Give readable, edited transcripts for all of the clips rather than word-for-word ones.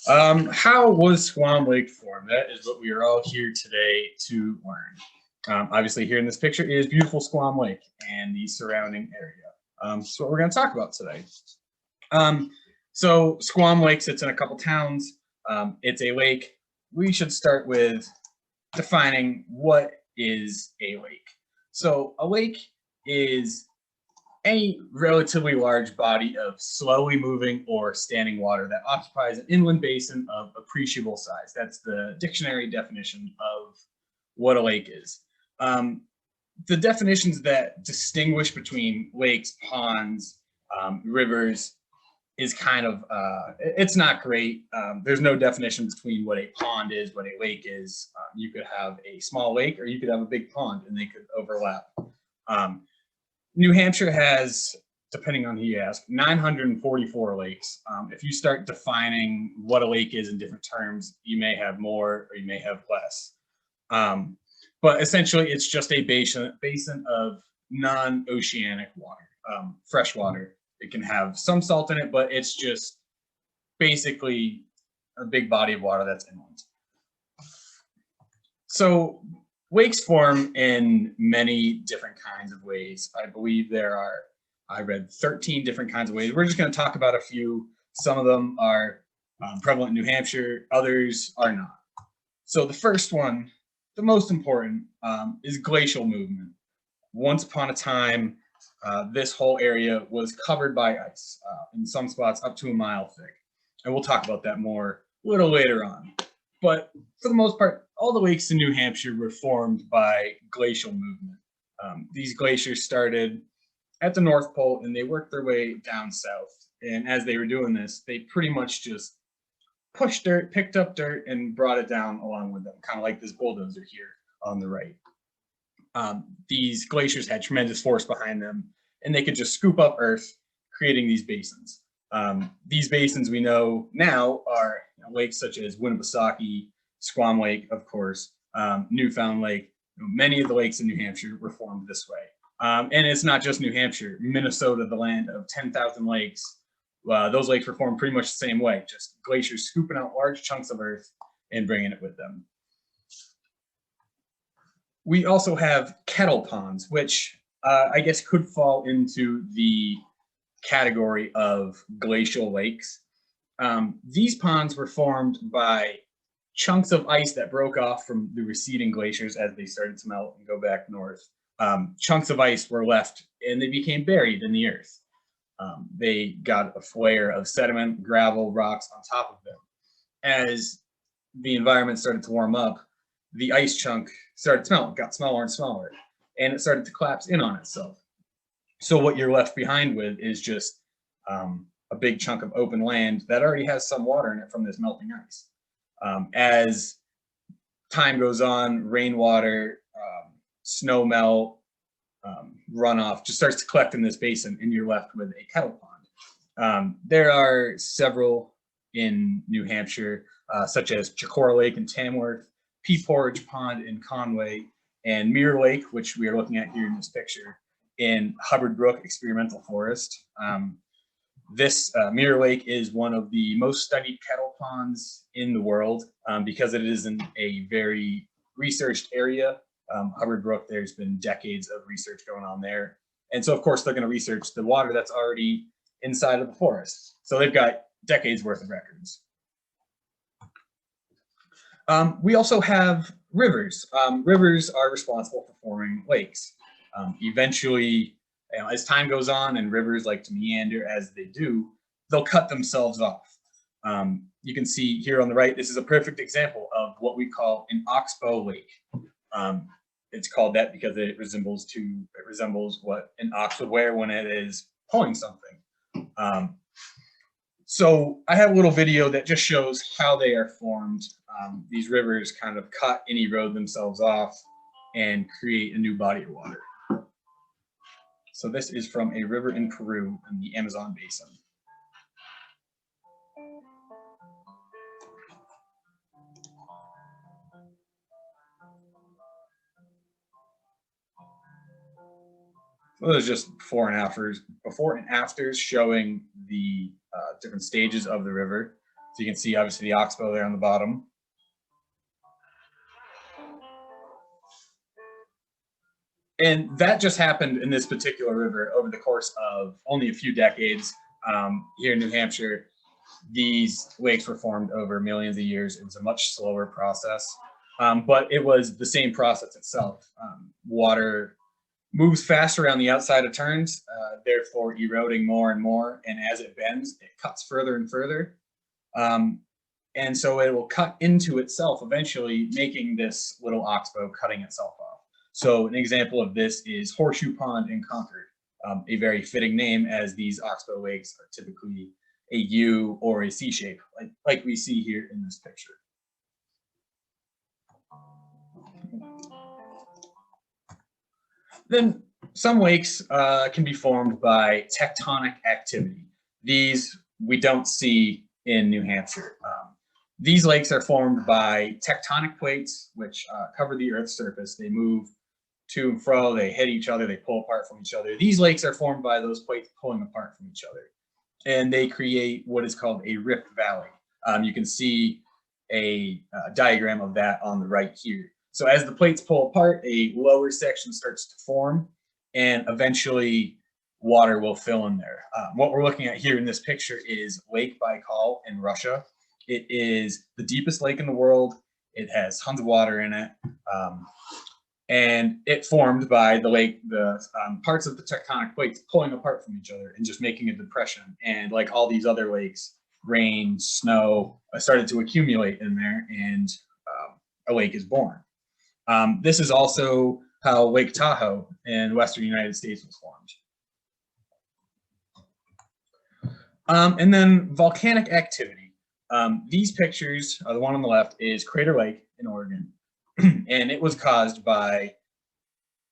How was Squam Lake formed? That is what we are all here today to learn. Obviously, here in this picture is beautiful Squam Lake and the surrounding area. So what we're going to talk about today. So Squam Lake sits in a couple towns. It's a lake. We should start with defining what is a lake. So a lake is any relatively large body of slowly moving or standing water that occupies an inland basin of appreciable size. That's the dictionary definition of what a lake is. The definitions that distinguish between lakes, ponds, rivers is kind of, it's not great. There's no definition between what a pond is, what a lake is. You could have a small lake or you could have a big pond and they could overlap. New Hampshire has, depending on who you ask, 944 lakes. If you start defining what a lake is in different terms, you may have more or you may have less. But essentially, it's just a basin of non-oceanic water, fresh water. It can have some salt in it, but it's just basically a big body of water that's inland. So lakes form in many different kinds of ways. I believe I read 13 different kinds of ways. We're just going to talk about a few. Some of them are prevalent in New Hampshire, others are not. So the first one, the most important, is glacial movement. Once upon a time, this whole area was covered by ice, in some spots up to a mile thick. And we'll talk about that more a little later on. But for the most part, all the lakes in New Hampshire were formed by glacial movement. These glaciers started at the North Pole and they worked their way down south. And as they were doing this, they pretty much just pushed dirt, picked up dirt, and brought it down along with them, kind of like this bulldozer here on the right. These glaciers had tremendous force behind them, and they could just scoop up earth, creating these basins. These basins we know now are lakes such as Winnipesaukee, Squam Lake, of course, Newfound Lake. Many of the lakes in New Hampshire were formed this way. And it's not just New Hampshire. Minnesota, the land of 10,000 lakes, those lakes were formed pretty much the same way, just glaciers scooping out large chunks of earth and bringing it with them. We also have kettle ponds, which I guess could fall into the category of glacial lakes. These ponds were formed by chunks of ice that broke off from the receding glaciers as they started to melt and go back north. Chunks of ice were left and they became buried in the earth. They got a layer of sediment, gravel, rocks on top of them. As the environment started to warm up, the ice chunk started to melt, got smaller and smaller, and it started to collapse in on itself. So what you're left behind with is just a big chunk of open land that already has some water in it from this melting ice. As time goes on, rainwater, snow melt, runoff just starts to collect in this basin, and you're left with a kettle pond. There are several in New Hampshire, such as Chicora Lake in Tamworth, Pea Porridge Pond in Conway, and Mirror Lake, which we are looking at here in this picture, in Hubbard Brook Experimental Forest. This Mirror Lake is one of the most studied kettle ponds in the world because it is in a very researched area. Hubbard Brook, there's been decades of research going on there. And so, of course, they're going to research the water that's already inside of the forest. So they've got decades worth of records. We also have rivers. Rivers are responsible for forming lakes. Eventually, as time goes on and rivers like to meander as they do, they'll cut themselves off. You can see here on the right, this is a perfect example of what we call an Oxbow Lake. It's called that because it resembles what an ox would wear when it is pulling something. So I have a little video that just shows how they are formed. These rivers kind of cut and erode themselves off and create a new body of water. So this is from a river in Peru in the Amazon basin. So those are just before and afters showing the different stages of the river. So you can see obviously the Oxbow there on the bottom. And that just happened in this particular river over the course of only a few decades. Here in New Hampshire, these lakes were formed over millions of years. It was a much slower process, but it was the same process itself. Water moves faster around the outside of turns, therefore eroding more and more. And as it bends, it cuts further and further. And so it will cut into itself, eventually making this little oxbow cutting itself off. So an example of this is Horseshoe Pond in Concord, a very fitting name, as these oxbow lakes are typically a U or a C shape, like we see here in this picture. Then some lakes can be formed by tectonic activity. These we don't see in New Hampshire. These lakes are formed by tectonic plates, which cover the Earth's surface. They move to and fro, they hit each other, they pull apart from each other. These lakes are formed by those plates pulling apart from each other. And they create what is called a rift valley. You can see a diagram of that on the right here. So as the plates pull apart, a lower section starts to form, and eventually water will fill in there. What we're looking at here in this picture is Lake Baikal in Russia. It is the deepest lake in the world. It has tons of water in it. And it formed by the parts of the tectonic plates pulling apart from each other and just making a depression. And like all these other lakes, rain, snow started to accumulate in there, and a lake is born. This is also how Lake Tahoe in western United States was formed. And then volcanic activity. These pictures, the one on the left is Crater Lake in Oregon. And it was caused by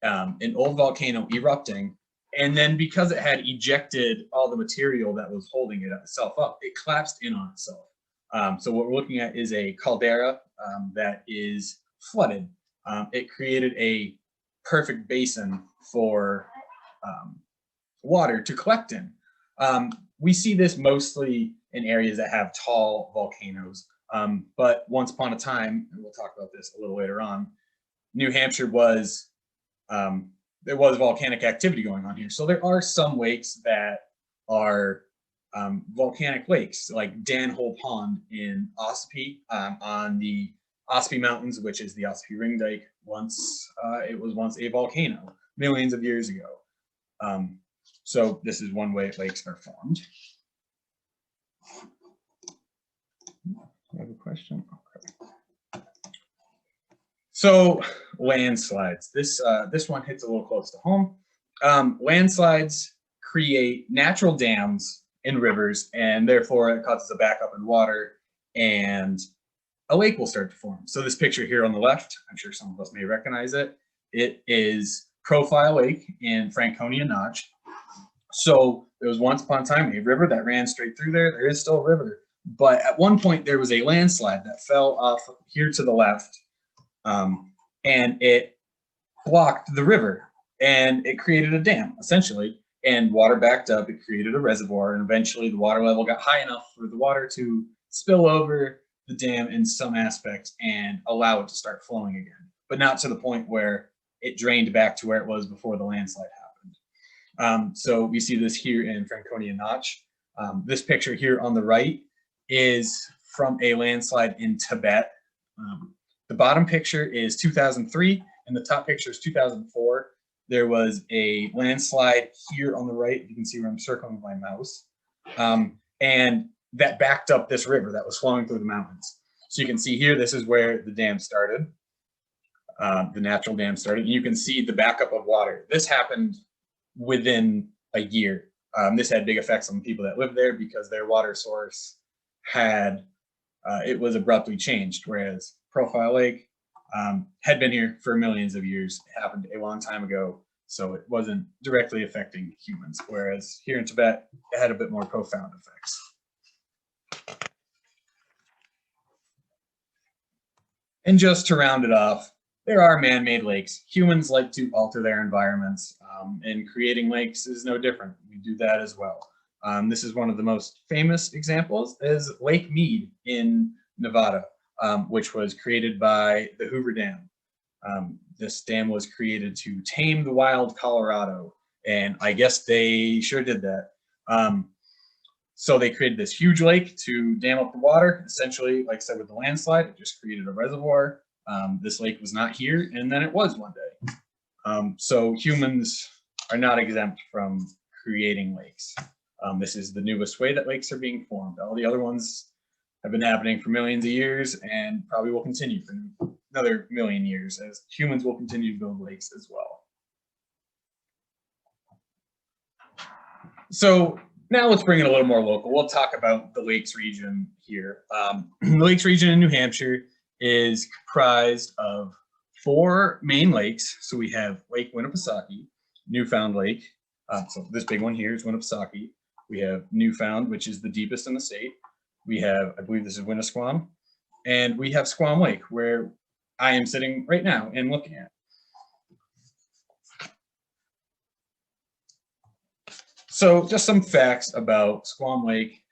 an old volcano erupting. And then because it had ejected all the material that was holding itself up, it collapsed in on itself. So what we're looking at is a caldera that is flooded. It created a perfect basin for water to collect in. We see this mostly in areas that have tall volcanoes. But once upon a time, and we'll talk about this a little later on, New Hampshire was, there was volcanic activity going on here. So there are some lakes that are volcanic lakes, like Danhole Pond in Ossipee on the Ossipee Mountains, which is the Ossipee Ring Dike. It was once a volcano millions of years ago. So this is one way lakes are formed. I have a question. Okay. So landslides. This one hits a little close to home. Landslides create natural dams in rivers, and therefore it causes a backup in water, and a lake will start to form. So this picture here on the left, I'm sure some of us may recognize it. It is Profile Lake in Franconia Notch. So there was once upon a time a river that ran straight through there. There is still a river. But at one point, there was a landslide that fell off here to the left, and it blocked the river, and it created a dam, essentially, and water backed up. It created a reservoir, and eventually the water level got high enough for the water to spill over the dam in some aspects and allow it to start flowing again, but not to the point where it drained back to where it was before the landslide happened. So we see this here in Franconia Notch. This picture here on the right is from a landslide in Tibet. The bottom picture is 2003 and the top picture is 2004. There was a landslide here on the right. You can see where I'm circling with my mouse. And that backed up this river that was flowing through the mountains. So you can see here, this is where the dam started. The natural dam started. And you can see the backup of water. This happened within a year. This had big effects on the people that lived there because their water source it was abruptly changed, whereas Profile Lake had been here for millions of years. It happened a long time ago, so it wasn't directly affecting humans, whereas here in Tibet, it had a bit more profound effects. And just to round it off, there are man-made lakes. Humans like to alter their environments, and creating lakes is no different. We do that as well. This is one of the most famous examples is Lake Mead in Nevada, which was created by the Hoover Dam. This dam was created to tame the wild Colorado, and I guess they sure did that. So they created this huge lake to dam up the water. Essentially, like I said, with the landslide, it just created a reservoir. This lake was not here, and then it was one day. So humans are not exempt from creating lakes. This is the newest way that lakes are being formed. All the other ones have been happening for millions of years and probably will continue for another million years as humans will continue to build lakes as well. So now let's bring it a little more local. We'll talk about the lakes region here. The lakes region in New Hampshire is comprised of 4 main lakes. So we have Lake Winnipesaukee, Newfound Lake. So this big one here is Winnipesaukee. We have Newfound, which is the deepest in the state. We have, I believe this is Winnisquam. And we have Squam Lake, where I am sitting right now and looking at. So just some facts about Squam Lake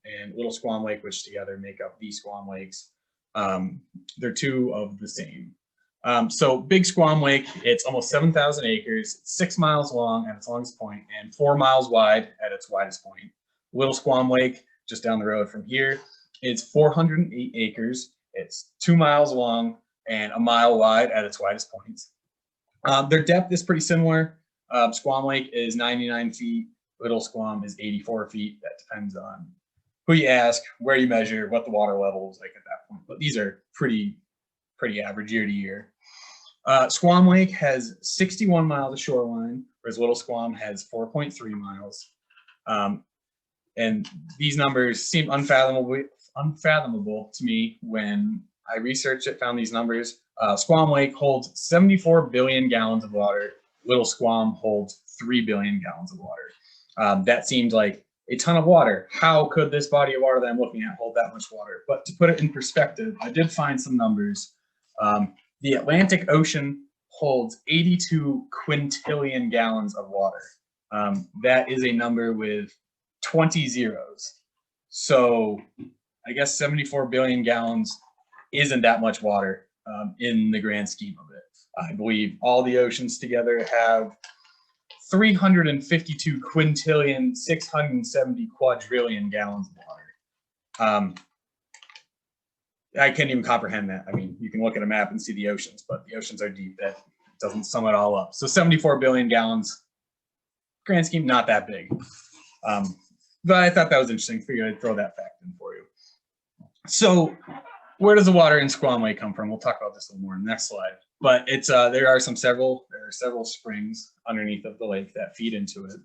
and Little Squam Lake, which together make up the Squam Lakes. They're 2 of the same. So Big Squam Lake, it's almost 7,000 acres, 6 miles long at its longest point, and 4 miles wide at its widest point. Little Squam Lake, just down the road from here, is 408 acres. It's 2 miles long and 1 mile wide at its widest points. Their depth is pretty similar. Squam Lake is 99 feet. Little Squam is 84 feet. That depends on who you ask, where you measure, what the water level is like at that point. But these are pretty average year to year. Squam Lake has 61 miles of shoreline, whereas Little Squam has 4.3 miles. And these numbers seem unfathomable to me when I researched it, found these numbers. Squam Lake holds 74 billion gallons of water. Little Squam holds 3 billion gallons of water. That seemed like a ton of water. How could this body of water that I'm looking at hold that much water? But to put it in perspective, I did find some numbers. The Atlantic Ocean holds 82 quintillion gallons of water. That is a number with 20 zeros. So I guess 74 billion gallons isn't that much water in the grand scheme of it. I believe all the oceans together have 352 quintillion, 670 quadrillion gallons of water. I can't even comprehend that. I mean, you can look at a map and see the oceans, but the oceans are deep. That doesn't sum it all up. So 74 billion gallons, grand scheme, not that big. But I thought that was interesting. Figured I'd throw that fact in for you. So where does the water in Squam Lake come from? We'll talk about this a little more in the next slide. But it's there are several springs underneath of the lake that feed into it.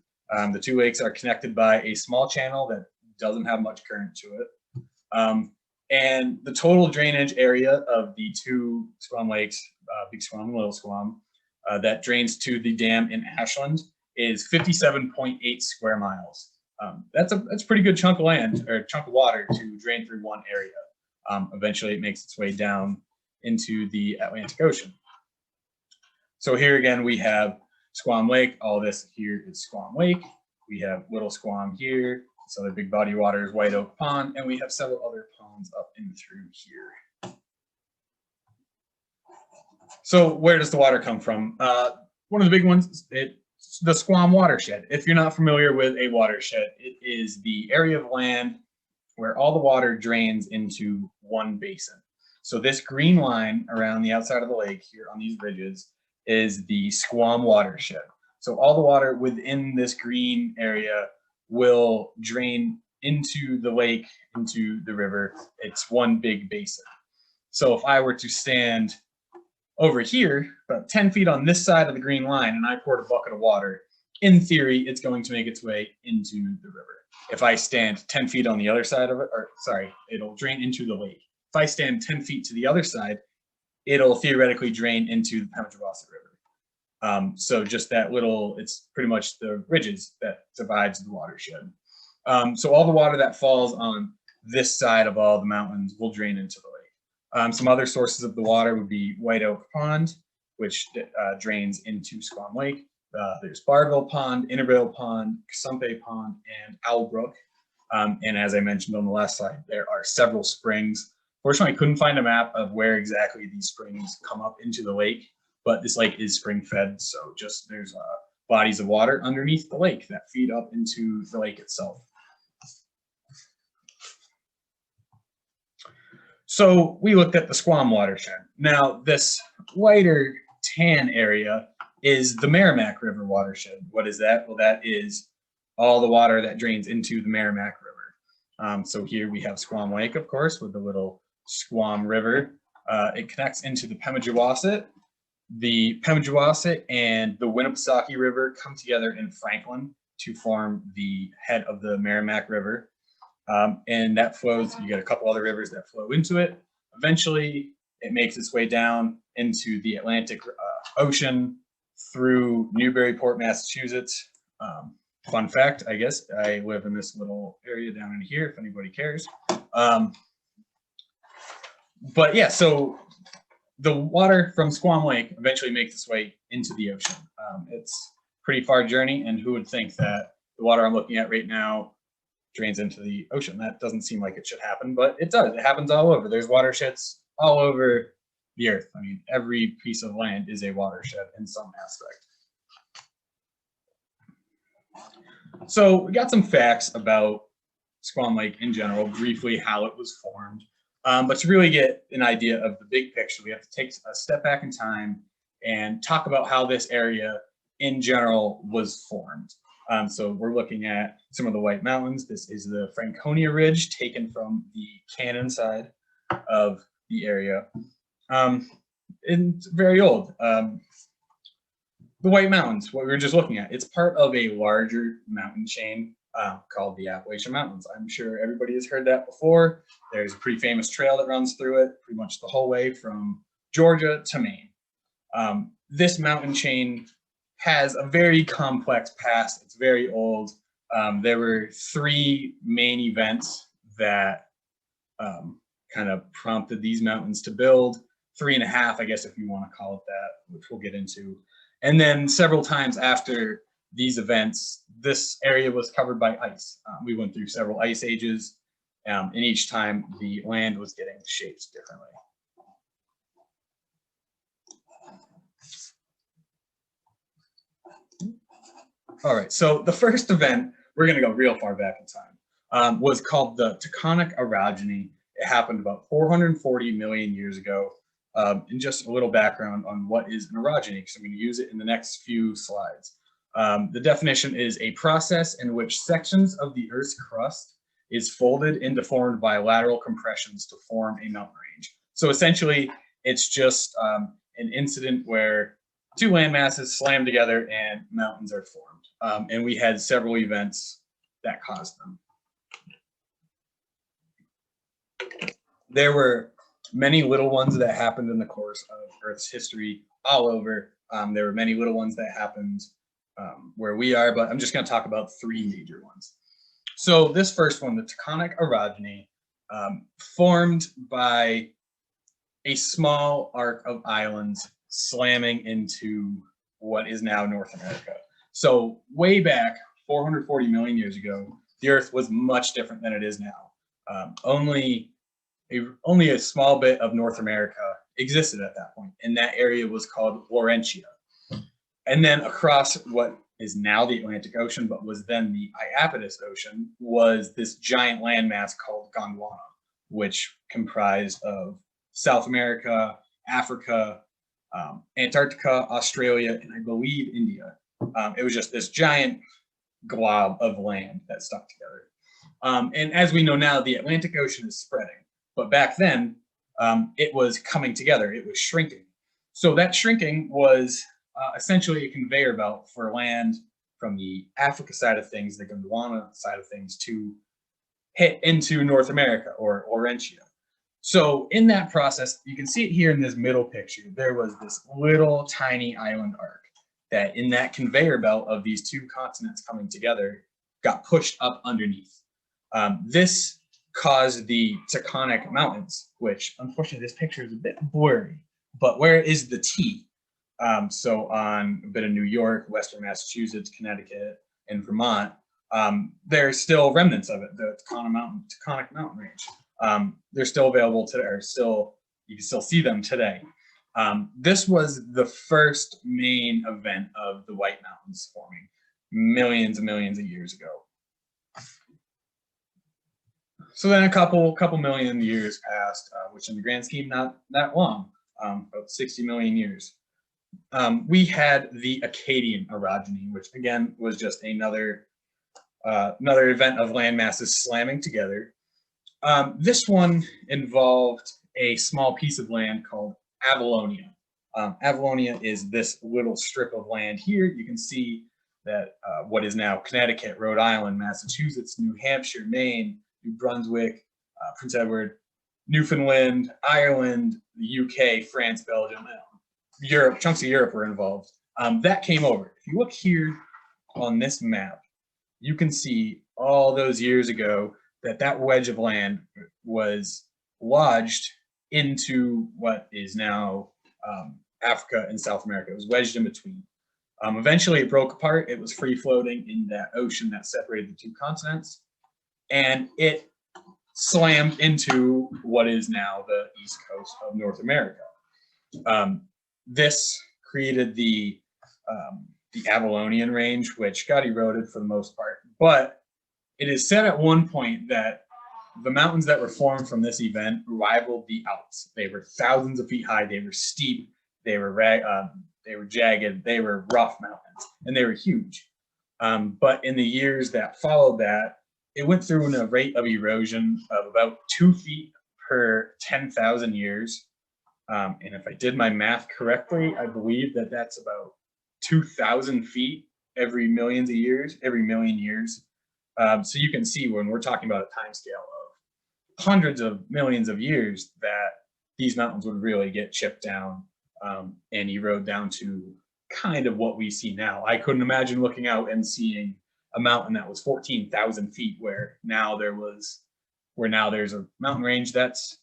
The 2 lakes are connected by a small channel that doesn't have much current to it. And the total drainage area of the 2 Squam Lakes, Big Squam and Little Squam, that drains to the dam in Ashland is 57.8 square miles. That's a pretty good chunk of land or chunk of water to drain through one area. Eventually it makes its way down into the Atlantic Ocean. So here again, we have Squam Lake. All this here is Squam Lake. We have Little Squam here. This other big body of water is White Oak Pond, and we have several other ponds up in through here. So where does the water come from? One of the big ones, it's the Squam Watershed. If you're not familiar with a watershed, it is the area of land where all the water drains into one basin. So this green line around the outside of the lake here on these ridges is the Squam Watershed. So all the water within this green area will drain into the lake, into the river. It's one big basin. So if I were to stand over here, about 10 feet on this side of the green line, and I poured a bucket of water, in theory, it's going to make its way into the river. If I stand 10 feet on the other side of it, or sorry, it'll drain into the lake. If I stand 10 feet to the other side, it'll theoretically drain into the Pemigewasset River. So just that little, it's pretty much the ridges that divides the watershed. So all the water that falls on this side of all the mountains will drain into the lake. Some other sources of the water would be White Oak Pond, which drains into Squam Lake. There's Barville Pond, Intervale Pond, Casumpe Pond, and Owl Brook. And as I mentioned on the last slide, there are several springs. Fortunately, I couldn't find a map of where exactly these springs come up into the lake, but this lake is spring fed, so just there's bodies of water underneath the lake that feed up into the lake itself. So we looked at the Squam Watershed. Now this lighter tan area is the Merrimack River watershed. What is that? Well, that is all the water that drains into the Merrimack River. So here we have Squam Lake, of course, with the little Squam River. It connects into the Pemigewasset. The Pemigewasset and the Winnipesaukee River come together in Franklin to form the head of the Merrimack River. And that flows, you get a couple other rivers that flow into it. Eventually, it makes its way down into the Atlantic Ocean through Newburyport, Massachusetts. Fun fact, I guess, I live in this little area down in here, if anybody cares. But yeah, so the water from Squam Lake eventually makes its way into the ocean. It's a pretty far journey, and who would think that the water I'm looking at right now drains into the ocean? That doesn't seem like it should happen, but it does. It happens all over. There's watersheds all over the earth. I mean, every piece of land is a watershed in some aspect. So we got some facts about Squam Lake in general, briefly how it was formed. But to really get an idea of the big picture, we have to take a step back in time and talk about how this area in general was formed. So we're looking at some of the White Mountains. This is the Franconia Ridge taken from the Cannon side of the area. It's very old. The White Mountains, what we were just looking at, it's part of a larger mountain chain called the Appalachian Mountains. I'm sure everybody has heard that before. There's a pretty famous trail that runs through it pretty much the whole way from Georgia to Maine. This mountain chain has a very complex past. It's very old. There were three main events that kind of prompted these mountains to build. 3.5, I guess, if you want to call it that, which we'll get into. And then several times after these events, this area was covered by ice. We went through several ice ages, and each time the land was getting shaped differently. All right, so the first event, we're going to go real far back in time, was called the Taconic Arogyny. It happened about 440 million years ago. And just a little background on what is an orogeny, because I'm going to use it in the next few slides. The definition is a process in which sections of the Earth's crust is folded into formed bilateral compressions to form a mountain range. So essentially, it's just an incident where two land masses slam together and mountains are formed. And we had several events that caused them. There were many little ones that happened in the course of Earth's history all over. There were many little ones that happened where we are, but I'm just going to talk about three major ones. So this first one, the Taconic Arogyny, formed by a small arc of islands slamming into what is now North America. So way back 440 million years ago, the Earth was much different than it is now. Only a small bit of North America existed at that point, and that area was called Laurentia. And then across what is now the Atlantic Ocean, but was then the Iapetus Ocean, was this giant landmass called Gondwana, which comprised of South America, Africa, Antarctica, Australia, and I believe India. It was just this giant glob of land that stuck together. And as we know now, the Atlantic Ocean is spreading. But back then, it was coming together. It was shrinking. So that shrinking was essentially a conveyor belt for land from the Africa side of things, the Gondwana side of things, to hit into North America or Laurentia. So in that process, you can see it here in this middle picture, there was this little tiny island arc that in that conveyor belt of these two continents coming together got pushed up underneath. This caused the Taconic Mountains, which unfortunately this picture is a bit blurry, but where is the T? So on a bit of New York, Western Massachusetts, Connecticut, and Vermont, there's still remnants of it. The Taconic Mountain Range. They're still available today, or you can still see them today. This was the first main event of the White Mountains forming millions and millions of years ago. So then a couple million years passed, which in the grand scheme, not that long, about 60 million years. We had the Acadian Aragony, which again was just another event of land masses slamming together. This one involved a small piece of land called Avalonia. Avalonia is this little strip of land here. You can see that what is now Connecticut, Rhode Island, Massachusetts, New Hampshire, Maine, New Brunswick, Prince Edward, Newfoundland, Ireland, the UK, France, Belgium, Europe, chunks of Europe were involved. That came over. If you look here on this map, you can see all those years ago that wedge of land was lodged into what is now Africa and South America. It was wedged in between. Eventually it broke apart. It was free floating in that ocean that separated the two continents. And it slammed into what is now the east coast of North America. This created the Avalonian range, which got eroded for the most part. But it is said at one point that the mountains that were formed from this event rivaled the Alps. They were thousands of feet high. They were steep. They were jagged. They were rough mountains, and they were huge. But in the years that followed that, it went through a rate of erosion of about 2 feet per 10,000 years. And if I did my math correctly, I believe that that's about 2,000 feet every million years. So you can see when we're talking about a time scale of hundreds of millions of years that these mountains would really get chipped down and erode down to kind of what we see now. I couldn't imagine looking out and seeing a mountain that was 14,000 feet where now there's a mountain range that's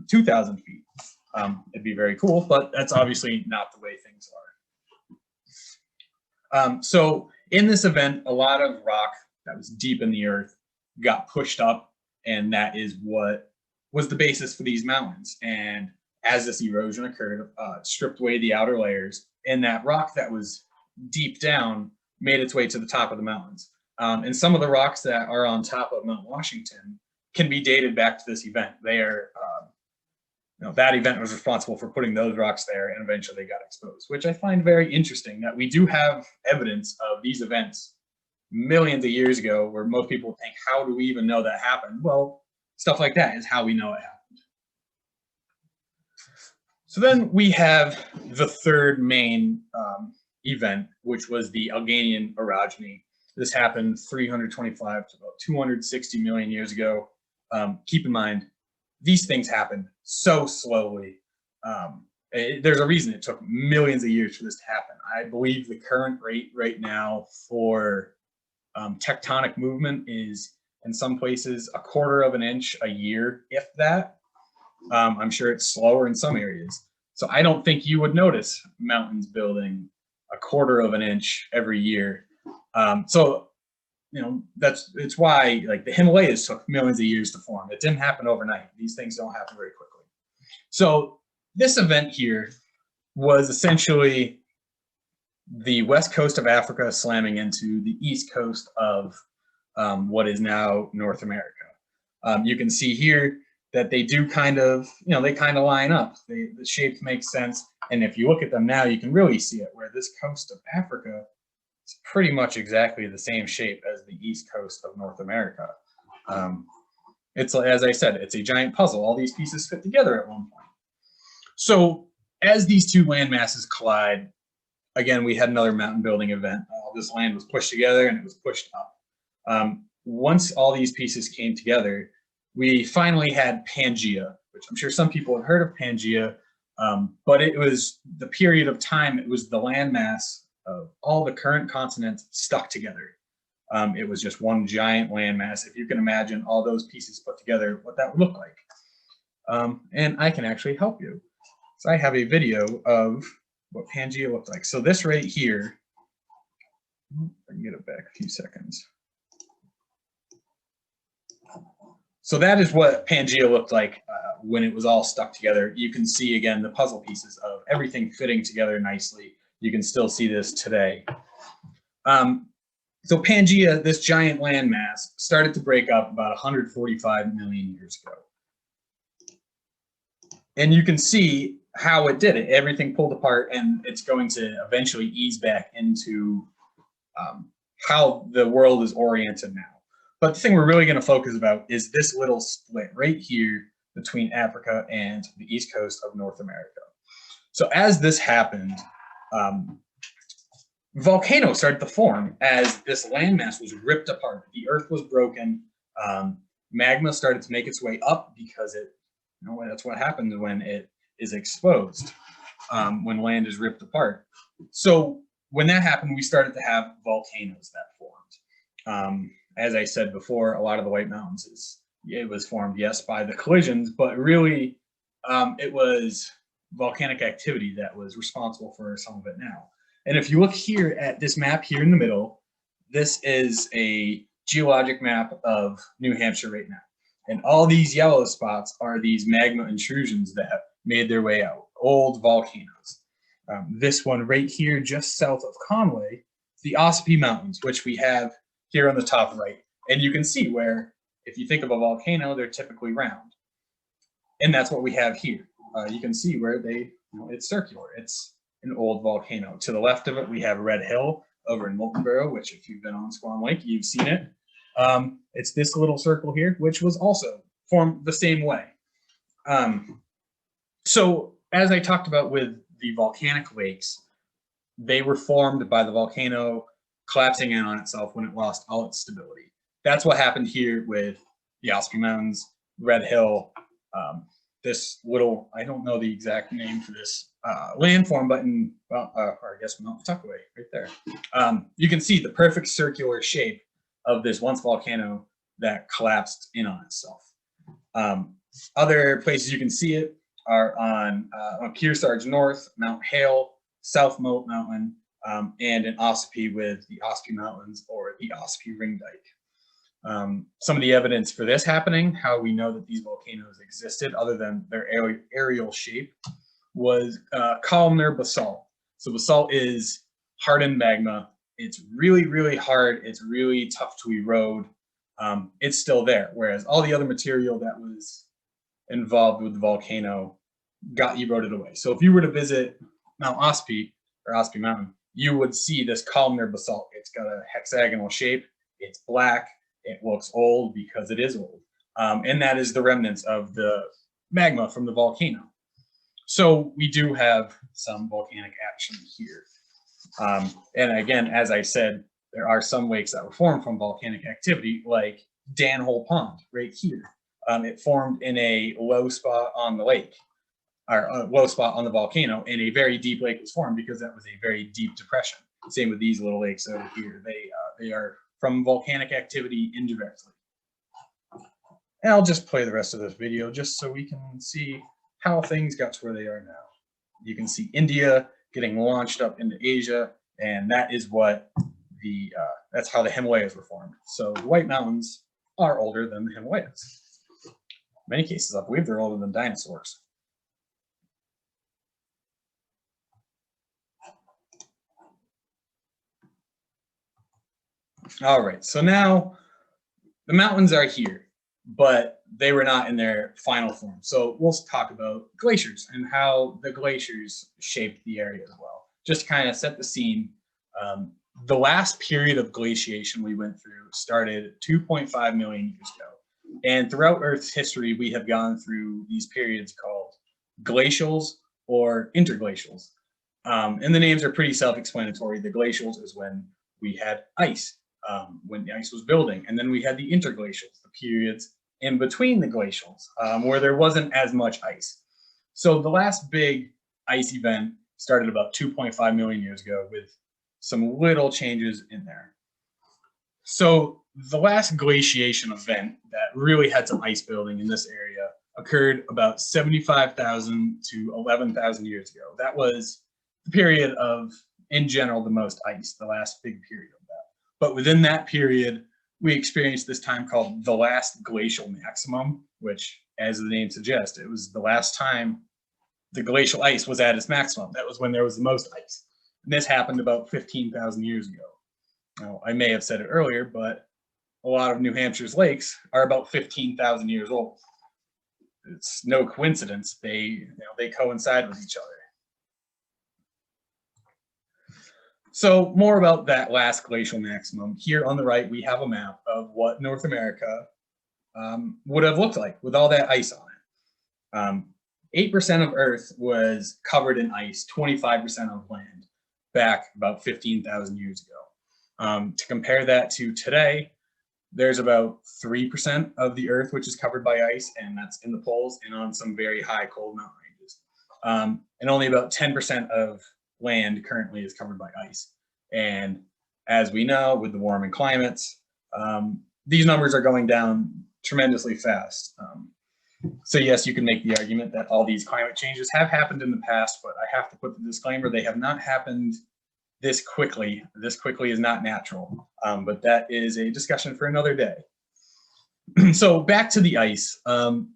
2,000 feet. It'd be very cool, but that's obviously not the way things are. So in this event, a lot of rock that was deep in the earth got pushed up, and that is what was the basis for these mountains. And as this erosion occurred, it stripped away the outer layers, and that rock that was deep down made its way to the top of the mountains. And some of the rocks that are on top of Mount Washington can be dated back to this event. They are, that event was responsible for putting those rocks there, and eventually they got exposed, which I find very interesting that we do have evidence of these events millions of years ago, where most people think, how do we even know that happened? Well, stuff like that is how we know it happened. So then we have the third main event, which was the Alganian Aragony. This happened 325 to about 260 million years ago. Keep in mind, these things happen so slowly. There's a reason it took millions of years for this to happen. I believe the current rate right now for tectonic movement is, in some places, 1/4 of an inch a year, if that. I'm sure it's slower in some areas. So I don't think you would notice mountains building 1/4 of an inch every year. So, it's why like the Himalayas took millions of years to form. It didn't happen overnight. These things don't happen very quickly. So this event here was essentially the west coast of Africa slamming into the east coast of what is now North America. You can see here that they do kind of, they kind of line up. The shapes make sense. And if you look at them now, you can really see it, where this coast of Africa is pretty much exactly the same shape as the east coast of North America. It's, as I said, it's a giant puzzle. All these pieces fit together at one point. So as these two land masses collide, again, we had another mountain building event. All this land was pushed together and it was pushed up. Once all these pieces came together, we finally had Pangaea, which I'm sure some people have heard of Pangaea, but it was the period of time, it was the landmass of all the current continents stuck together. It was just one giant landmass. If you can imagine all those pieces put together, what that would look like. And I can actually help you. So I have a video of what Pangaea looked like. So this right here, I can get it back a few seconds. So that is what Pangaea looked like when it was all stuck together. You can see again the puzzle pieces of everything fitting together nicely. You can still see this today. So Pangaea, this giant landmass, started to break up about 145 million years ago. And you can see how it did it. Everything pulled apart, and it's going to eventually ease back into how the world is oriented now. But the thing we're really going to focus about is this little split right here between Africa and the east coast of North America. So as this happened, volcanoes started to form as this landmass was ripped apart. The earth was broken. Magma started to make its way up because it, you know, that's what happens when it is exposed, when land is ripped apart. So when that happened, we started to have volcanoes that formed. As I said before, a lot of the White Mountains, it was formed, yes, by the collisions, but really it was volcanic activity that was responsible for some of it now. And if you look here at this map here in the middle, this is a geologic map of New Hampshire right now. And all these yellow spots are these magma intrusions that have made their way out, old volcanoes. This one right here, just south of Conway, the Ossipee Mountains, which we have here on the top right. And you can see where, if you think of a volcano, they're typically round. And that's what we have here. You can see where they, you know, it's circular. It's an old volcano. To the left of it, we have Red Hill over in Moultonborough, which if you've been on Squam Lake, you've seen it. It's this little circle here, which was also formed the same way. So as I talked about with the volcanic lakes, they were formed by the volcano collapsing in on itself when it lost all its stability. That's what happened here with the Ossipee Mountains, Red Hill, this little, I don't know the exact name for this landform, but in, well, or I guess Mount Tuckaway right there. You can see the perfect circular shape of this once volcano that collapsed in on itself. Other places you can see it are on Kearsarge North, Mount Hale, South Moat Mountain, and in Ossipee with the Ossipee Mountains or the Ossipee Ring Dike. Some of the evidence for this happening, how we know that these volcanoes existed other than their aerial shape, was columnar basalt. So basalt is hardened magma. It's really, really hard. It's really tough to erode. It's still there, whereas all the other material that was involved with the volcano got eroded away. So if you were to visit Mount Ossipee or Ossipee Mountain, you would see this columnar basalt. It's got a hexagonal shape. It's black. It looks old because it is old. And that is the remnants of the magma from the volcano. So we do have some volcanic action here. And again, as I said, there are some lakes that were formed from volcanic activity, like Danhole Pond right here. It formed in a low spot on the lake, or a low spot on the volcano, and a very deep lake was formed because that was a very deep depression. Same with these little lakes over here. They are from volcanic activity indirectly. And I'll just play the rest of this video just so we can see how things got to where they are now. You can see India getting launched up into Asia, and that is what the that's how the Himalayas were formed. So the White Mountains are older than the Himalayas. In many cases, I believe they're older than dinosaurs. All right, so now the mountains are here, but they were not in their final form. So we'll talk about glaciers and how the glaciers shaped the area as well. Just to kind of set the scene, the last period of glaciation we went through started 2.5 million years ago. And throughout Earth's history, we have gone through these periods called glacials or interglacials. And the names are pretty self-explanatory. The glacials is when we had ice, when the ice was building. And then we had the interglacials, the periods in between the glacials, where there wasn't as much ice. So the last big ice event started about 2.5 million years ago with some little changes in there. So the last glaciation event that really had some ice building in this area occurred about 75,000 to 11,000 years ago. That was the period of, in general, the most ice, the last big period of that. But within that period, we experienced this time called the last glacial maximum, which, as the name suggests, it was the last time the glacial ice was at its maximum. That was when there was the most ice. And this happened about 15,000 years ago. Now, I may have said it earlier, but a lot of New Hampshire's lakes are about 15,000 years old. It's no coincidence. They coincide with each other. So more about that last glacial maximum. Here on the right, we have a map of what North America would have looked like with all that ice on it. 8% of Earth was covered in ice, 25% of land back about 15,000 years ago. To compare that to today, there's about 3% of the Earth which is covered by ice, and that's in the poles and on some very high cold mountain ranges. And only about 10% of land currently is covered by ice. And as we know, with the warming climates, these numbers are going down tremendously fast. So yes, you can make the argument that all these climate changes have happened in the past, but I have to put the disclaimer, they have not happened this quickly. This quickly is not natural, but that is a discussion for another day. So back to the ice. The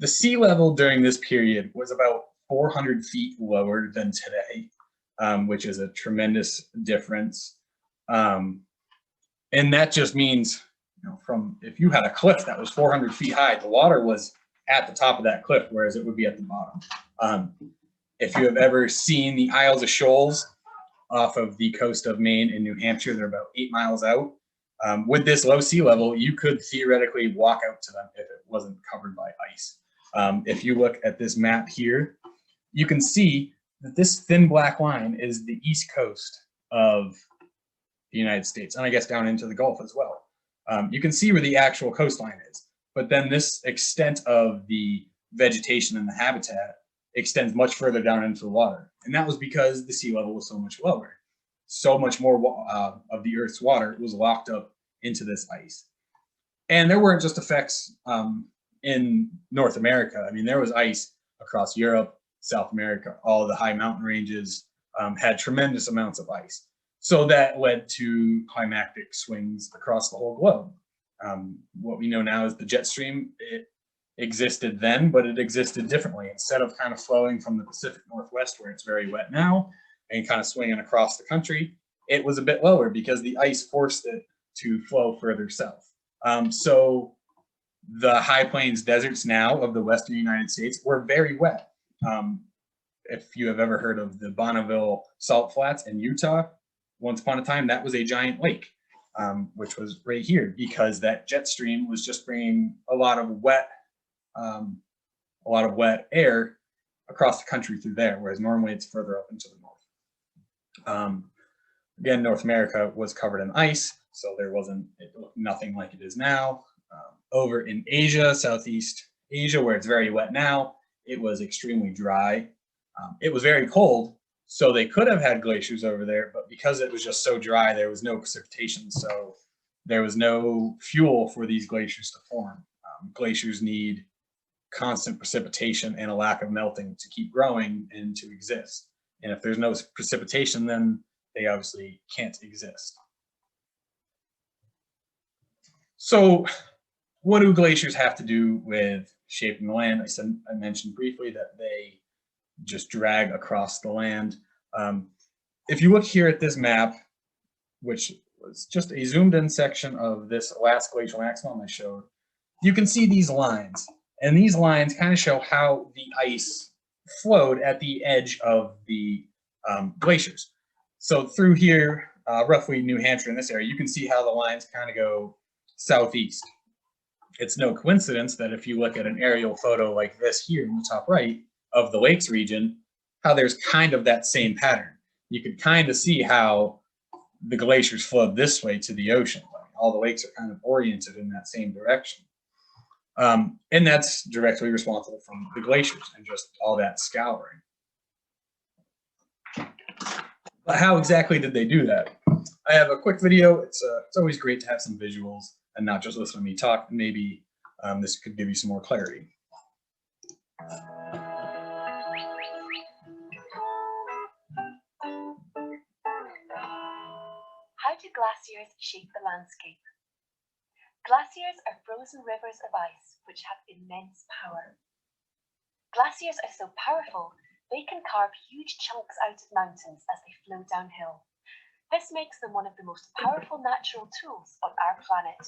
sea level during this period was about 400 feet lower than today, which is a tremendous difference. And that just means, from if you had a cliff that was 400 feet high, the water was at the top of that cliff, whereas it would be at the bottom. If you have ever seen the Isles of Shoals off of the coast of Maine and New Hampshire, they're about 8 miles out. With this low sea level, you could theoretically walk out to them if it wasn't covered by ice. If you look at this map here, you can see that this thin black line is the east coast of the United States, and I guess down into the Gulf as well. You can see where the actual coastline is, but then this extent of the vegetation and the habitat extends much further down into the water. And that was because the sea level was so much lower. So much more of the Earth's water was locked up into this ice. And there weren't just effects in North America. I mean, there was ice across Europe, South America, all of the high mountain ranges had tremendous amounts of ice. So that led to climatic swings across the whole globe. What we know now is the jet stream. It existed then, but it existed differently. Instead of kind of flowing from the Pacific Northwest, where it's very wet now, and kind of swinging across the country, it was a bit lower because the ice forced it to flow further south. So the high plains deserts now of the western United States were very wet. If you have ever heard of the Bonneville Salt Flats in Utah, once upon a time, that was a giant lake, which was right here because that jet stream was just bringing a lot of wet air across the country through there, whereas normally it's further up into the north. Again, North America was covered in ice, so it looked nothing like it is now. Over in Asia, Southeast Asia, where it's very wet now, it was extremely dry. It was very cold, so they could have had glaciers over there, but because it was just so dry, there was no precipitation, so there was no fuel for these glaciers to form. Glaciers need constant precipitation and a lack of melting to keep growing and to exist. And if there's no precipitation, then they obviously can't exist. So what do glaciers have to do with shaping the land? I mentioned briefly that they just drag across the land. If you look here at this map, which was just a zoomed in section of this last glacial maximum I showed, you can see these lines. And these lines kind of show how the ice flowed at the edge of the glaciers. So through here, roughly New Hampshire in this area, you can see how the lines kind of go southeast. It's no coincidence that if you look at an aerial photo like this here in the top right of the lakes region, how there's kind of that same pattern. You could kind of see how the glaciers flowed this way to the ocean. All the lakes are kind of oriented in that same direction. And that's directly responsible from the glaciers and just all that scouring. But how exactly did they do that? I have a quick video. It's always great to have some visuals and not just listen to me talk. Maybe this could give you some more clarity. glaciers shape the landscape? Glaciers are frozen rivers of ice which have immense power. Glaciers are so powerful, they can carve huge chunks out of mountains as they flow downhill. This makes them one of the most powerful natural tools on our planet.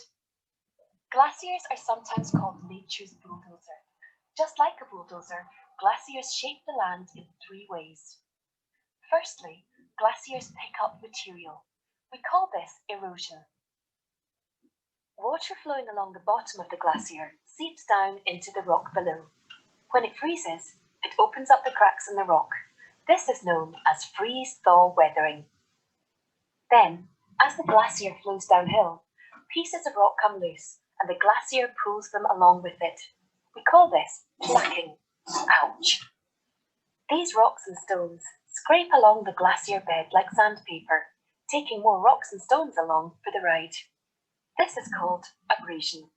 Glaciers are sometimes called nature's bulldozer. Just like a bulldozer, glaciers shape the land in three ways. Firstly, glaciers pick up material. We call this erosion. Water flowing along the bottom of the glacier seeps down into the rock below. When it freezes, it opens up the cracks in the rock. This is known as freeze-thaw weathering. Then, as the glacier flows downhill, pieces of rock come loose and the glacier pulls them along with it. We call this placking. Ouch! These rocks and stones scrape along the glacier bed like sandpaper, taking more rocks and stones along for the ride. This is called abrasion.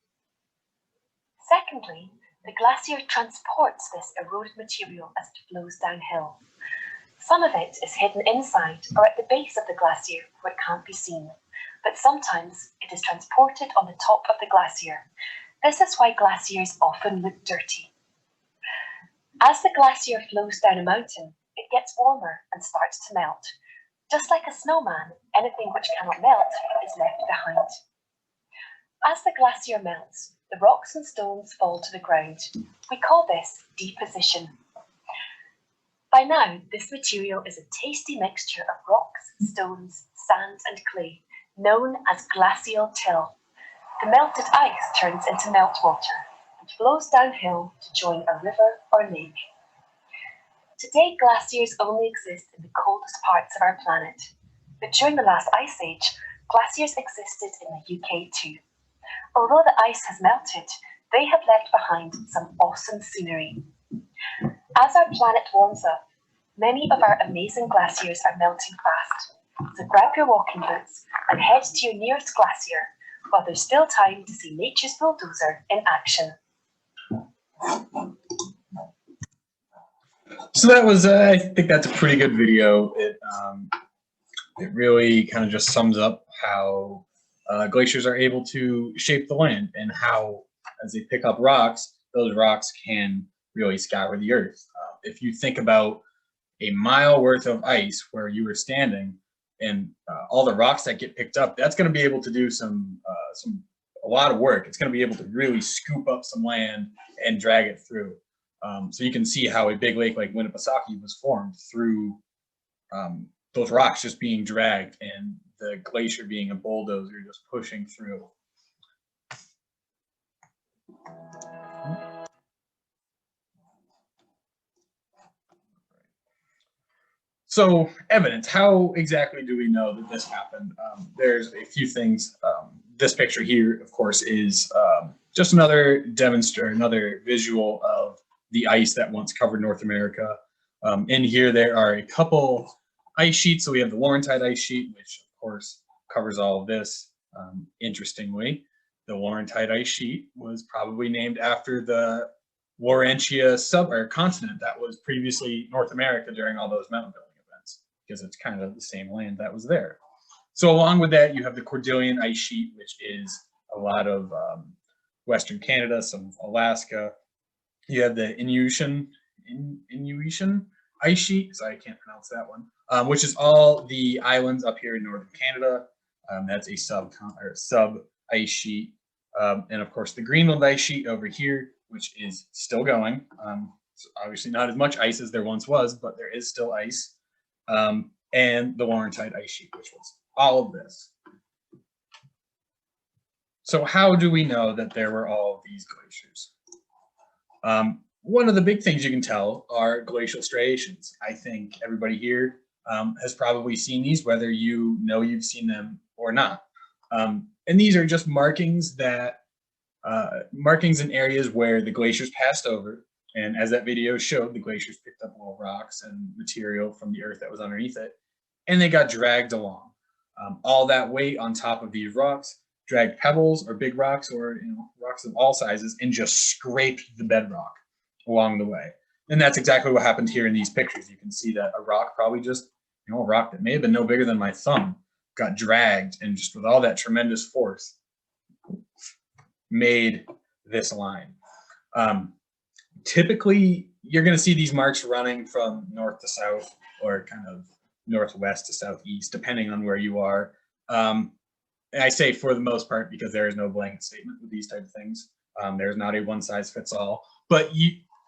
Secondly, the glacier transports this eroded material as it flows downhill. Some of it is hidden inside or at the base of the glacier where it can't be seen, but sometimes it is transported on the top of the glacier. This is why glaciers often look dirty. As the glacier flows down a mountain, it gets warmer and starts to melt. Just like a snowman, anything which cannot melt is left behind. As the glacier melts, the rocks and stones fall to the ground. We call this deposition. By now, this material is a tasty mixture of rocks, stones, sand and clay, known as glacial till. The melted ice turns into meltwater and flows downhill to join a river or lake. Today, glaciers only exist in the coldest parts of our planet, but during the last ice age, glaciers existed in the UK too. Although the ice has melted, they have left behind some awesome scenery. As our planet warms up, many of our amazing glaciers are melting fast. So grab your walking boots and head to your nearest glacier while there's still time to see nature's bulldozer in action. So that was, I think that's a pretty good video. It really kind of just sums up how glaciers are able to shape the land and how, as they pick up rocks, those rocks can really scour the earth. If you think about a mile worth of ice where you were standing and all the rocks that get picked up, that's going to be able to do a lot of work. It's going to be able to really scoop up some land and drag it through. So you can see how a big lake like Winnipesaukee was formed through those rocks just being dragged and the glacier being a bulldozer just pushing through. So evidence, how exactly do we know that this happened? There's a few things. This picture here, of course, is just another visual of the ice that once covered North America. In here, there are a couple ice sheets. So we have the Laurentide ice sheet, which of course covers all of this. Interestingly, the Laurentide ice sheet was probably named after the Laurentia continent that was previously North America during all those mountain building events, because it's kind of the same land that was there. So along with that, you have the Cordilleran ice sheet, which is a lot of Western Canada, some of Alaska. You have the Inuitian ice sheet, sorry, I can't pronounce that one, which is all the islands up here in northern Canada. That's a sub ice sheet. And of course, the Greenland ice sheet over here, which is still going. So obviously not as much ice as there once was, but there is still ice. And the Laurentide ice sheet, which was all of this. So how do we know that there were all of these glaciers? One of the big things you can tell are glacial striations. I think everybody here has probably seen these, whether you know you've seen them or not. And these are just markings that markings in areas where the glaciers passed over. And as that video showed, the glaciers picked up little rocks and material from the earth that was underneath it, and they got dragged along. All that weight on top of these rocks dragged pebbles or big rocks or rocks of all sizes and just scraped the bedrock along the way. And that's exactly what happened here in these pictures. You can see that a rock, probably just a rock that may have been no bigger than my thumb, got dragged, and just with all that tremendous force, made this line. Typically, you're going to see these marks running from north to south, or kind of northwest to southeast, depending on where you are. And I say for the most part because there is no blanket statement with these type of things. There's not a one size fits all, but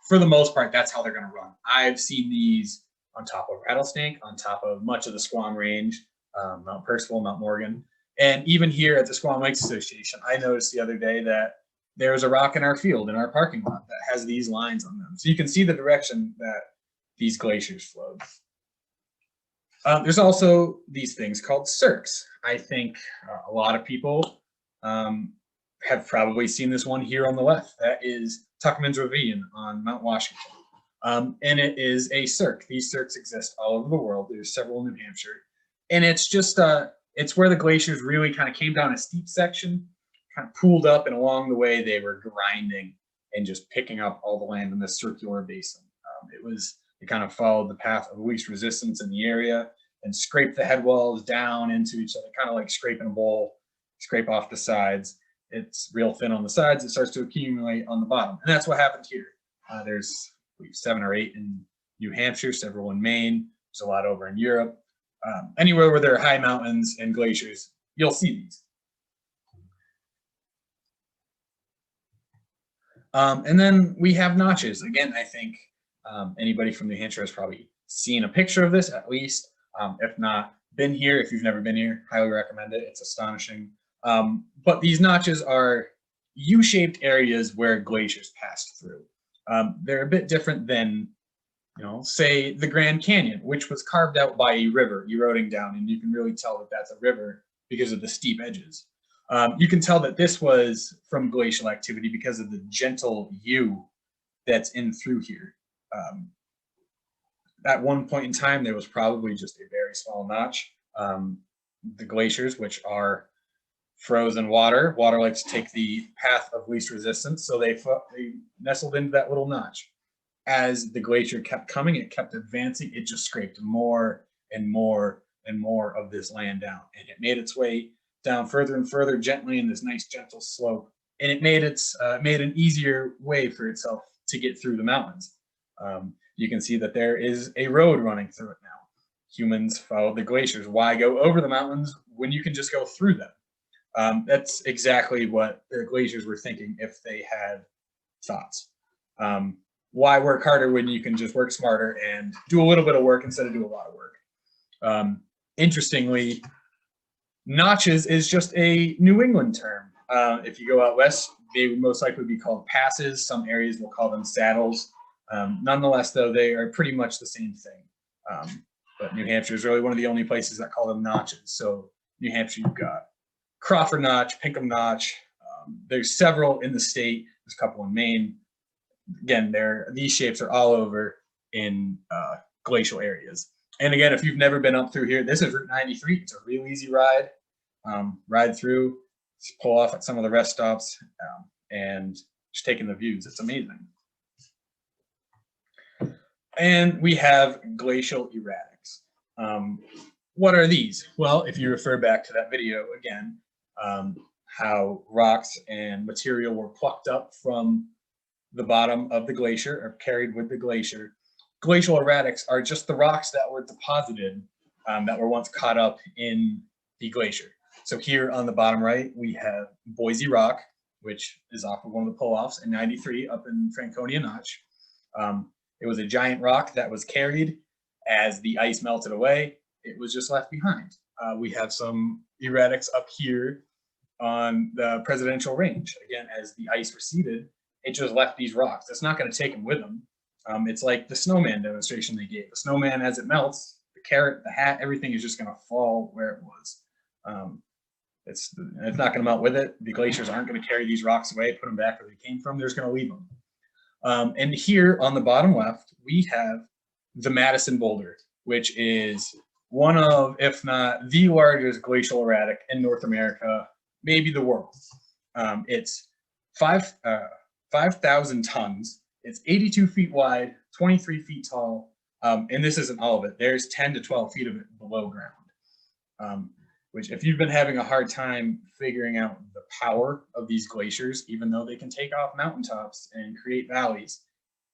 for the most part, that's how they're going to run. I've seen these on top of Rattlesnake, on top of much of the Squam Range, Mount Percival, Mount Morgan, and even here at the Squam Lake Association, I noticed the other day that there's a rock in our field, in our parking lot, that has these lines on them. So you can see the direction that these glaciers flowed. There's also these things called cirques. I think a lot of people have probably seen this one here on the left. That is Tuckman's Ravine on Mount Washington. And it is a cirque. These cirques exist all over the world. There's several in New Hampshire. And it's just, it's where the glaciers really kind of came down a steep section, kind of pooled up, and along the way they were grinding and just picking up all the land in this circular basin. It kind of followed the path of least resistance in the area and scraped the head walls down into each other, kind of like scraping a bowl, scrape off the sides. It's real thin on the sides. It starts to accumulate on the bottom. And that's what happened here. There's, I believe, 7 or 8 in New Hampshire, several in Maine. There's a lot over in Europe. Anywhere where there are high mountains and glaciers, you'll see these. And then we have notches. Again, I think anybody from New Hampshire has probably seen a picture of this, at least. If not, been here. If you've never been here, highly recommend it. It's astonishing. But these notches are U-shaped areas where glaciers passed through. They're a bit different than, say the Grand Canyon, which was carved out by a river eroding down, and you can really tell that that's a river because of the steep edges. You can tell that this was from glacial activity because of the gentle U that's in through here. At one point in time, there was probably just a very small notch. The glaciers, which are frozen water likes to take the path of least resistance, so they nestled into that little notch. As the glacier kept coming, it kept advancing, it just scraped more and more and more of this land down, and it made its way down further and further gently in this nice gentle slope, and it made an easier way for itself to get through the mountains. You can see that there is a road running through it now. Humans followed the glaciers. Why go over the mountains when you can just go through them? That's exactly what the glaciers were thinking if they had thoughts. Why work harder when you can just work smarter and do a little bit of work instead of do a lot of work? Interestingly, notches is just a New England term. If you go out west, they would most likely be called passes. Some areas will call them saddles. Nonetheless, though, they are pretty much the same thing. But New Hampshire is really one of the only places that call them notches. So New Hampshire, you've got Crawford Notch, Pinkham Notch. There's several in the state. There's a couple in Maine. Again, these shapes are all over in glacial areas. And again, if you've never been up through here, this is Route 93. It's a real easy ride. Ride through, pull off at some of the rest stops, and just taking the views. It's amazing. And we have Glacial Erratics. What are these? Well, if you refer back to that video again, how rocks and material were plucked up from the bottom of the glacier or carried with the glacier. Glacial erratics are just the rocks that were deposited that were once caught up in the glacier. So here on the bottom right, we have Boise Rock, which is off of one of the pull-offs in 93 up in Franconia Notch. It was a giant rock that was carried. As the ice melted away, it was just left behind. We have some erratics up here on the Presidential Range. Again, as the ice receded, it just left these rocks. It's not going to take them with them. It's like the snowman demonstration they gave. The snowman, as it melts, the carrot, the hat, everything is just going to fall where it was. It's not going to melt with it. The glaciers aren't going to carry these rocks away, put them back where they came from. They're just going to leave them. And here on the bottom left, we have the Madison Boulder, which is one of, if not the largest glacial erratic in North America, maybe the world. It's 5,000 tons. It's 82 feet wide, 23 feet tall, and this isn't all of it. There's 10 to 12 feet of it below ground. which if you've been having a hard time figuring out the power of these glaciers, even though they can take off mountaintops and create valleys,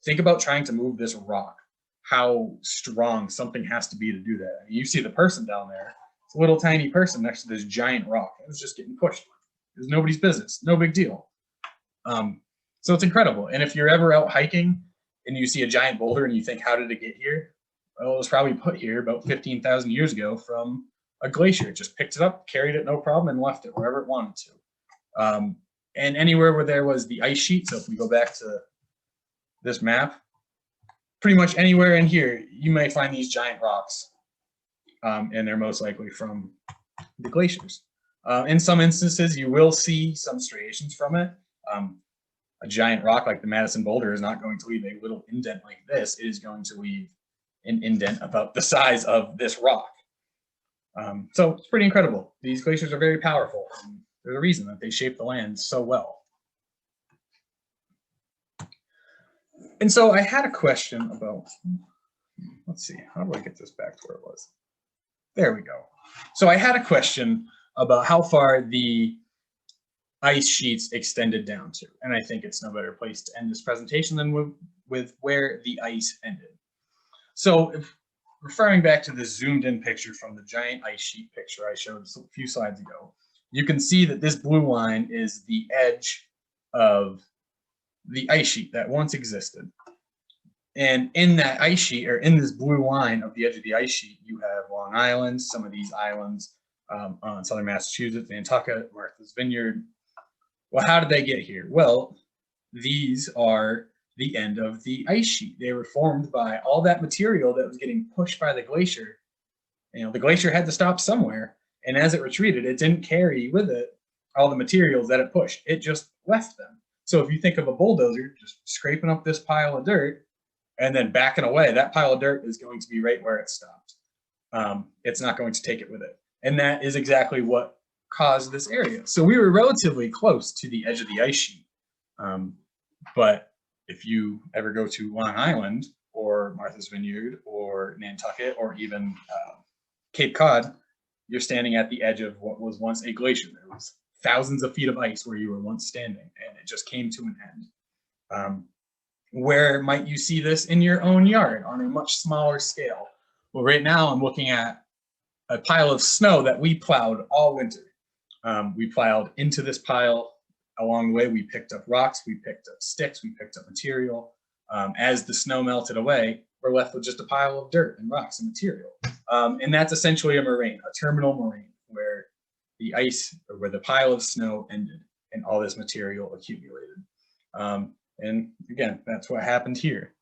think about trying to move this rock, how strong something has to be to do that. I mean, you see the person down there, it's a little tiny person next to this giant rock. It was just getting pushed. It was nobody's business, no big deal. So it's incredible. And if you're ever out hiking and you see a giant boulder and you think, how did it get here? Well, it was probably put here about 15,000 years ago from a glacier. It just picked it up, carried it no problem, and left it wherever it wanted to. And anywhere where there was the ice sheet, so if we go back to this map, pretty much anywhere in here, you may find these giant rocks, and they're most likely from the glaciers. In some instances, you will see some striations from it. A giant rock like the Madison Boulder is not going to leave a little indent like this. It is going to leave an indent about the size of this rock. So it's pretty incredible. These glaciers are very powerful. There's a reason that they shape the land so well. And so I had a question about, let's see, how do I get this back to where it was? There we go. So I had a question about how far the ice sheets extended down to. And I think it's no better place to end this presentation than with where the ice ended. So if referring back to this zoomed in picture from the giant ice sheet picture I showed a few slides ago, you can see that this blue line is the edge of the ice sheet that once existed. And in that ice sheet, or in this blue line of the edge of the ice sheet, you have Long Island, some of these islands on southern Massachusetts, Nantucket, Martha's Vineyard. Well, how did they get here? Well, these are the end of the ice sheet. They were formed by all that material that was getting pushed by the glacier. You know, the glacier had to stop somewhere, and as it retreated, it didn't carry with it all the materials that it pushed. It just left them. So if you think of a bulldozer just scraping up this pile of dirt and then backing away, that pile of dirt is going to be right where it stopped. It's not going to take it with it. And that is exactly what caused this area. So we were relatively close to the edge of the ice sheet. But if you ever go to Long Island or Martha's Vineyard or Nantucket or even Cape Cod, you're standing at the edge of what was once a glacier. There was thousands of feet of ice where you were once standing, and it just came to an end. Where might you see this in your own yard on a much smaller scale? Well, right now I'm looking at a pile of snow that we plowed all winter. We plowed into this pile. Along the way, we picked up rocks, we picked up sticks, we picked up material. As the snow melted away, we're left with just a pile of dirt and rocks and material. And that's essentially a moraine, a terminal moraine, where the ice, or where the pile of snow ended and all this material accumulated. And again, that's what happened here.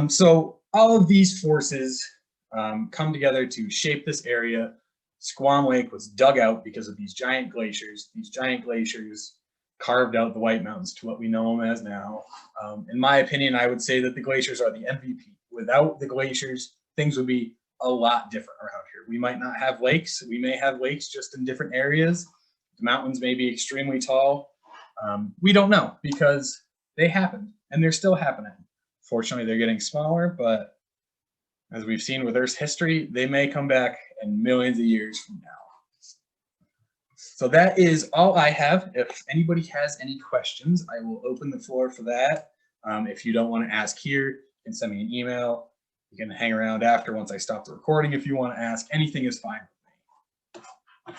So all of these forces come together to shape this area. Squam Lake was dug out because of these giant glaciers. These giant glaciers carved out the White Mountains to what we know them as now. In my opinion, I would say that the glaciers are the MVP. Without the glaciers, things would be a lot different around here. We might not have lakes. We may have lakes just in different areas. The mountains may be extremely tall. We don't know because they happened and they're still happening. Fortunately, they're getting smaller, but as we've seen with Earth's history, they may come back in millions of years from now. So that is all I have. If anybody has any questions, I will open the floor for that. If you don't want to ask here, you can send me an email. You can hang around after once I stop the recording if you want to ask. Anything is fine with me.